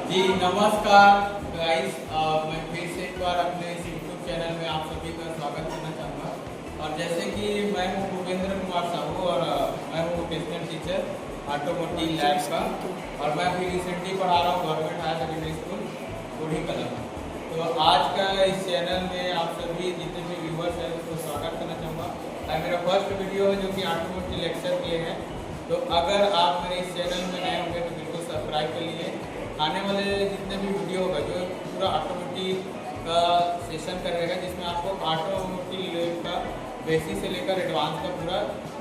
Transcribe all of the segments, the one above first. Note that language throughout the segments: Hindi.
जी नमस्कार गाइस, मैं फिर से एक बार अपने इस यूट्यूब चैनल में आप सभी का स्वागत करना चाहूँगा। और जैसे कि मैं हूँ भूपेंद्र कुमार साहू और मैं हूँ वोकेशनल टीचर ऑटोमोटिव लैब का, और मैं भी रिसेंटली पढ़ा रहा हूँ गवर्नमेंट हायर सेकेंडरी स्कूल बूढ़ी कला में। तो आज का इस चैनल में आप सभी जितने भी व्यूवर्स हैं उसको स्वागत करना चाहूँगा। मेरा फर्स्ट वीडियो है जो कि ऑटोमोटिव लेक्चर के लिए है। तो अगर आप मेरे इस चैनल में नए होंगे तो बिल्कुल सब्सक्राइब कर लीजिए। आने वाले जितने भी वीडियो होगा जो पूरा ऑटोमोटिव का सेशन का रहेगा, जिसमें आपको ऑटोमोटिव का बेसिक से लेकर एडवांस का पूरा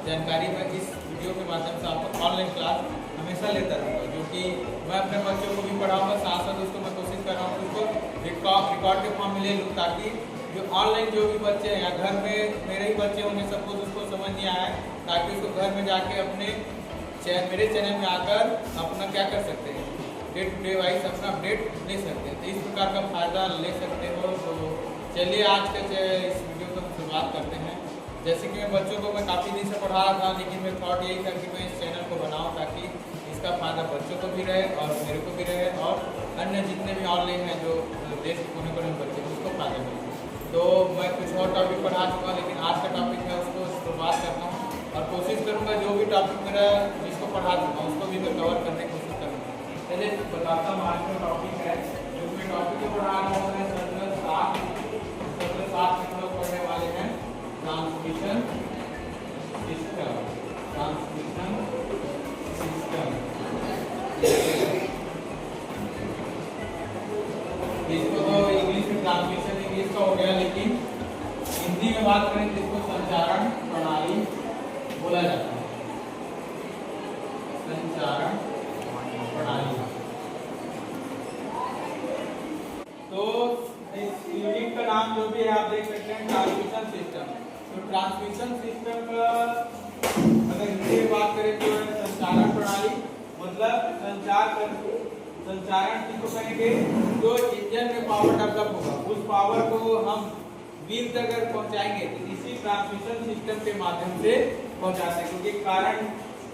जानकारी मैं इस वीडियो के माध्यम से आपको ऑनलाइन क्लास हमेशा लेता रहूँगा, जो कि मैं अपने बच्चों को भी पढ़ाऊँगा। साथ साथ उसको मैं कोशिश कर रहा हूँ उसको रिकॉर्ड के फॉर्म में ले लूँ, ताकि जो ऑनलाइन जो भी बच्चे हैं या घर में मेरे ही बच्चे होंगे सपोज उसको समझ नहीं आया है, ताकि उसको घर में जाके अपने मेरे चैनल में आकर अपना क्या कर सकते हैं, डे टू डे वाइज अपना अपडेट ले सकते हैं। तो इस प्रकार का फ़ायदा ले सकते हो। तो चलिए आज के इस वीडियो को हम शुरुआत करते हैं। जैसे कि मैं बच्चों को मैं काफ़ी दिन से पढ़ा रहा था, लेकिन मेरा थॉट यही था कि मैं इस चैनल को बनाऊं ताकि इसका फ़ायदा बच्चों को भी रहे और मेरे को भी रहे, और अन्य जितने भी ऑनलाइन हैं जो देश के कोने कोने में बच्चे हैं उसको फ़ायदा मिले। तो मैं कुछ और टॉपिक पढ़ा चुका, लेकिन आज का टॉपिक है उसको शुरुआत करता हूँ और कोशिश करूँगा जो भी टॉपिक मेरा जिसको पढ़ा चुका हूँ उसको भी मैं कवर करने की कोशिश करूँगा। चलिए बताता हूँ आज का टॉपिक है जो मैं टॉपिक को पढ़ा रहा हूँ। सत्र 7 में हम लोग पढ़ने वाले हैं ट्रांसमिशन सिस्टम। ट्रांसमिशन सिस्टम इसको तो इंग्लिश में ट्रांसमिशन इंग्लिश का हो गया, लेकिन हिंदी में बात करें तो इसको संचारण प्रणाली बोला जाता है। संचारण प्रणाली। तो इस यूनिट का नाम जो भी है आप देख सकते हैं ट्रांसमिशन सिस्टम। तो ट्रांसमिशन सिस्टम का अगर हिंदी में बात करें तो संचारण प्रणाली, मतलब संचारण किसको कहेंगे, जो इंजन में पावर डेवलप होगा उस पावर को हम व्हील तक अगर पहुंचाएंगे तो इसी ट्रांसमिशन सिस्टम के माध्यम से पहुंचाते हैं, क्योंकि कारण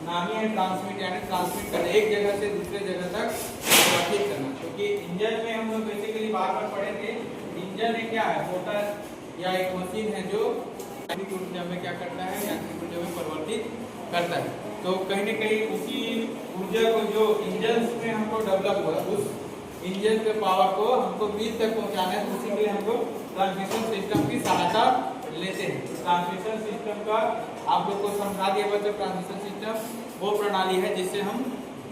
नाम ही है ट्रांसमिट, यानी ट्रांसमिट करना, एक जगह से दूसरे जगह तक ट्रांसमिट करना। क्योंकि इंजन में हम लोग बेसिकली बार बार पढ़े थे, इंजन एक क्या है, मोटर या एक मशीन है जो यांत्रिक ऊर्जा में क्या करता है, यांत्रिक ऊर्जा में परिवर्तित करता है। तो कहीं न कहीं उसी ऊर्जा को जो इंजन में हमको डेवलप हुआ उस इंजन के पावर को हमको व्हील तक पहुंचाना है, तो उसी के लिए हमको ट्रांसमिशन सिस्टम की सहायता लेते हैं। ट्रांसमिशन सिस्टम का आप लोग को समझा दिया बच्चों, ट्रांसमिशन सिस्टम वो प्रणाली है जिससे हम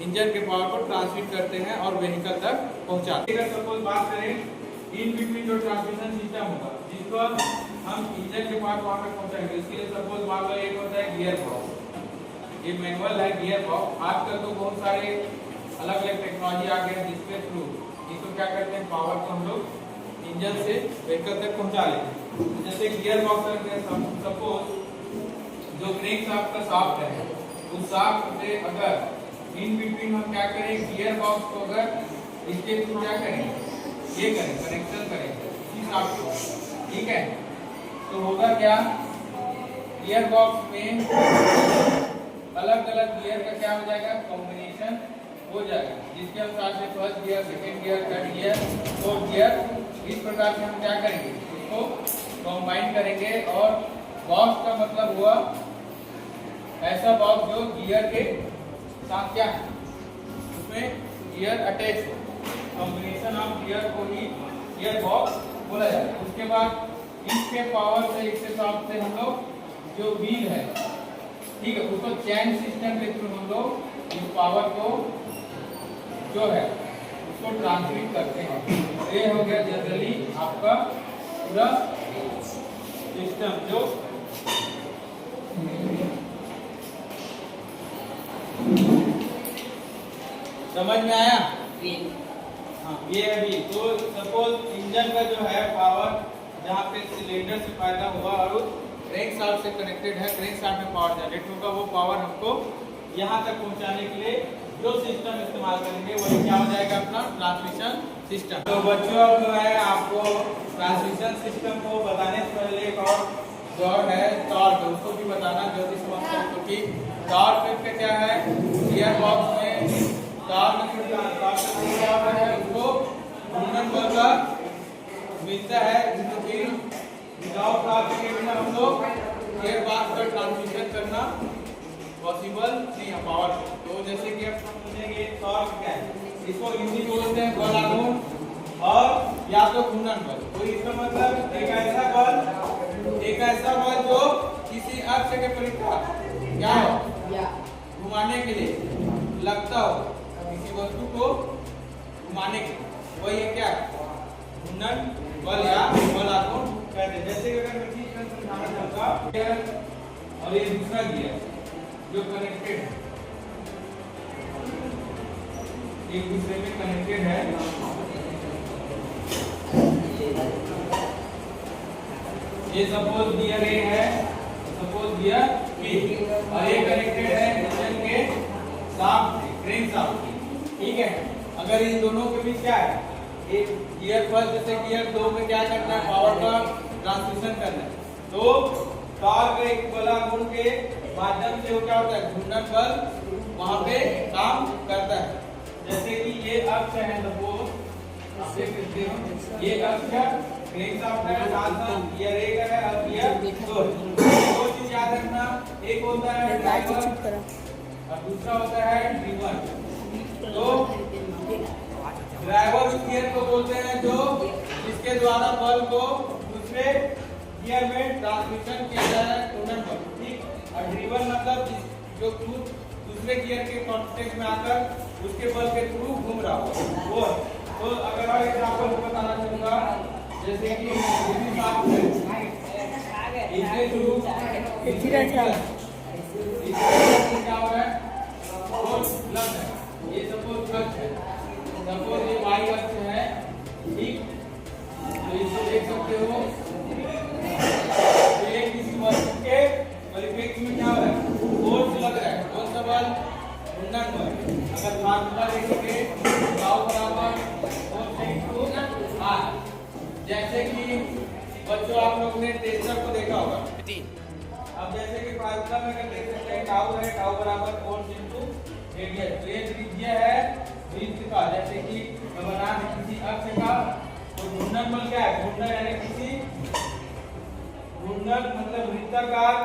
इंजन के पावर को ट्रांसमिट करते हैं और व्हीकल तक पहुंचाते हैं। सपोज बात करें इन बिटवीन जो ट्रांसमिशन सिस्टम होगा जिसको हम इंजन के पावर वहां तक पहुंचाएंगे, इसके लिए सपोज मान लो एक होता है गियर बॉक्स, ये मैनुअल है गियर बॉक्स। आजकल तो बहुत सारे अलग अलग टेक्नोलॉजी आ गए हैं जिसके थ्रू इसको क्या करते हैं, पावर को हम लोग इंजन से व्हीकल तक पहुंचा लेते हैं। जैसे गियर बॉक्स सपोज जो क्रेंक शाफ्ट का शाफ्ट है उस शाफ्ट से अगर इन बिटवीन हम क्या करें, गियर बॉक्स को अगर इसके थ्रू क्या करें, ये करें कनेक्शन करें इसी शाफ्ट को, ठीक है। तो होगा क्या, गियर बॉक्स में अलग अलग गियर का क्या हो जाएगा, कॉम्बिनेशन हो जाएगा, जिसके अनुसार से first gear, second gear, third gear, fourth gear, इस प्रकार से हम क्या करेंगे, इसको कंबाइन करेंगे। और बॉक्स का मतलब हुआ ऐसा बॉक्स जो गियर के साथ क्या है, उसमें गियर अटैच हो, कॉम्बिनेशन ऑफ गियर को ही गियर बॉक्स बोला जाता है। उसके बाद इसके पावर से इसके साथ से हम लोग जो व्हील है, ठीक है, उसको चैन सिस्टम के थ्रू हम लोग इस पावर को जो है उसको ट्रांसमिट करते हैं। ये हो गया जनरली आपका पूरा सिस्टम जो समझ में आया। हाँ ये है भी। तो सपोज इंजन का जो है पावर जहाँ पे सिलेंडर से पैदा हुआ और क्रैंक शाफ्ट से कनेक्टेड है, क्रैंक शाफ्ट में पावर जनरेट होगा, वो पावर हमको यहाँ तक पहुँचाने के लिए जो सिस्टम इस्तेमाल करेंगे वही क्या हो जाएगा, अपना ट्रांसमिशन सिस्टम। तो बच्चों अब जो है आपको ट्रांसमिशन सिस्टम को बताने से पहले एक और जो है टॉर्क, उसको भी बताना जल्दी समझते हैं, क्योंकि टॉर्क क्या है, गियर बॉक्स में टॉर्क है उसको का मिलता है, जिसको कि विदाउट टॉर्क के बिना हम लोग एयर पास का ट्रांसमिशन करना पॉसिबल नहीं है पावर। तो जैसे कि आप समझेंगे टॉर्क क्या है, इसको हिंदी में बोलते हैं बल आघूर्ण और या तो घूर्णन बल। तो इसका मतलब एक ऐसा बल जो किसी अक्ष के परिपथ क्या हो घुमाने के लिए लगता हो, किसी वस्तु को घुमाने के लिए, वही है क्या घूर्णन बल या बल आघूर्ण कहते हैं। जैसे अगर मैं चीज का समझाना चाहूंगा और ये दूसरा गियर जो कनेक्टेड है, एक दूसरे में कनेक्टेड है, ये सपोज गियर ए है, सपोज गियर बी, और ये कनेक्टेड है इंजन के शाफ्ट से, क्रेन शाफ्ट से, ठीक है। अगर इन दोनों के बीच क्या है, एक गियर फर्स्ट जैसे गियर 2 में क्या करना है, पावर का ट्रांसमिशन करना है, तो टॉर्क एक बल आघूर्ण के माध्यम से वो क्या होता है, घूर्णन बल वहां पे काम करता है। जैसे कि ये अक्ष है, सपोज आप देख सकते हो ये अक्ष क्रेन शाफ्ट है, साथ साथ गियर एक है और गियर 2 चीज याद रखना, एक होता है ड्राइवर और दूसरा होता है ड्रिवन। तो ड्राइवर उस गियर को बोलते हैं जो जिसके द्वारा बल को दूसरे गियर में ट्रांसमिशन किया जा रहा है, घूर्णन बल, ठीक। और ड्रिवन मतलब जो खुद दूसरे गियर के कांटेक्ट में आकर उसके बल के थ्रू घूम रहा हो वो। तो अगर मैं एग्जांपल बताना चाहूंगा, जैसे कि इसके थ्रू क्या हो रहा है, लग है, ये सपोज अक्ष है, सपोज ये वाई अक्ष है, ठीक। तो इसको देख सकते हो, ये किसी वस्तु के परिप्रेक्ष्य में क्या हो रहा है, फोर्स लग रहा है, कौन सा बल, घूर्णन बल। अगर फार्मूला देखेंगे गाँव बराबर फोर्स इनटू आर, जैसे कि बच्चों आप लोग ने टेस्टर को देखा होगा। अब जैसे कि फार्मूला में अगर देख सकते हैं टाउ है, टाउ बराबर फोर्स इनटू रेडियस। तो ये त्रिज्या है वृत्त का, जैसे कि बना है किसी अक्ष का, तो घूर्णन बल क्या है, घूर्णन यानी किसी घूर्णन मतलब वृत्ताकार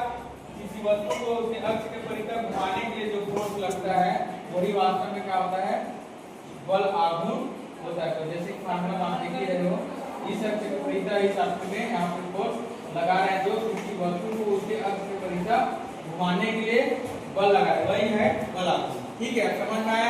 किसी वस्तु को उसके अक्ष के परितः घुमाने के लिए जो फोर्स लगता है वही वास्तव में क्या होता है, बल आघूर्ण होता है। तो जैसे फार्मूला आप देख ही रहे हो, इस अक्ष के परितः इस अक्ष में यहाँ पे फोर्स लगा रहे हैं जो किसी वस्तु को उसके अक्ष के परितः घुमाने के लिए बल लगा है, वही है बल आघूर्ण, ठीक है। समझ में आया।